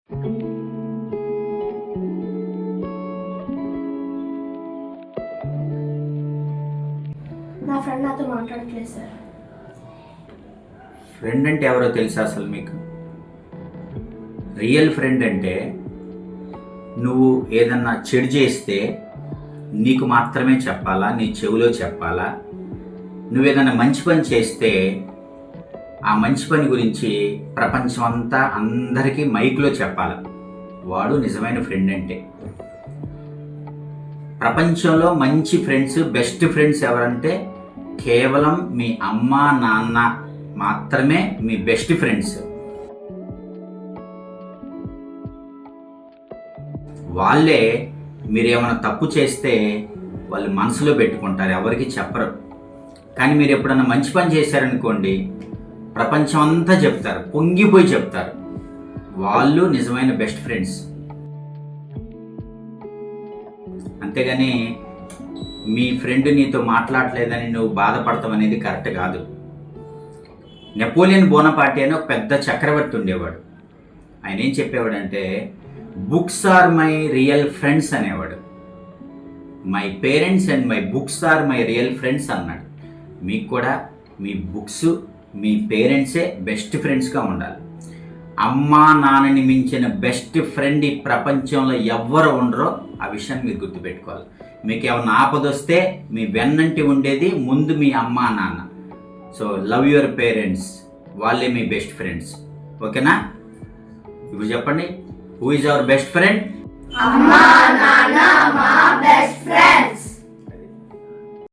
నా ఫ్రెండ్ నాతో మాట్లాడట్లేదు సార్. ఫ్రెండ్ అంటే ఎవరో తెలుసా అసలు మీకు? రియల్ ఫ్రెండ్ అంటే నువ్వు ఏదన్నా చెడు చేస్తే నీకు మాత్రమే చెప్పాలా, నీ చెవిలో చెప్పాలా? నువ్వేదన్నా మంచి పని చేస్తే ఆ మంచి పని గురించి ప్రపంచం అంతా అందరికీ మైక్లో చెప్పాలి. వాడు నిజమైన ఫ్రెండ్ అంటే. ప్రపంచంలో మంచి ఫ్రెండ్స్, బెస్ట్ ఫ్రెండ్స్ ఎవరంటే కేవలం మీ అమ్మ నాన్న మాత్రమే మీ బెస్ట్ ఫ్రెండ్స్. వాళ్ళే మీరు ఏమైనా తప్పు చేస్తే వాళ్ళు మనసులో పెట్టుకుంటారు, ఎవరికి చెప్పరు. కానీ మీరు ఎప్పుడన్నా మంచి పని చేశారనుకోండి, ప్రపంచం అంతా చెప్తారు, పొంగిపోయి చెప్తారు. వాళ్ళు నిజమైన బెస్ట్ ఫ్రెండ్స్. అంతేగాని మీ ఫ్రెండ్ నీతో మాట్లాడలేదని నువ్వు బాధపడతాం అనేది కరెక్ట్ కాదు. నెపోలియన్ బోనపార్టీ అని ఒక పెద్ద చక్రవర్తి ఉండేవాడు. ఆయన ఏం చెప్పేవాడంటే, books are my real friends అనేవాడు. My parents and my books are my real friends అన్నాడు. మీకు కూడా మీ బుక్స్, మీ పేరెంట్సే బెస్ట్ ఫ్రెండ్స్గా ఉండాలి. అమ్మా నాన్నని మించిన బెస్ట్ ఫ్రెండ్ ఈ ప్రపంచంలో ఎవ్వరు ఉండరో ఆ విషయాన్ని మీరు గుర్తుపెట్టుకోవాలి. మీకు ఏమైనా ఆపదొస్తే మీ వెన్నంటి ఉండేది ముందు మీ అమ్మా నాన్న. సో లవ్ యువర్ పేరెంట్స్, వాళ్ళే మీ బెస్ట్ ఫ్రెండ్స్. ఓకేనా? ఇప్పుడు చెప్పండి, who is our best friend? అమ్మా నాన్న మా బెస్ట్ ఫ్రెండ్స్.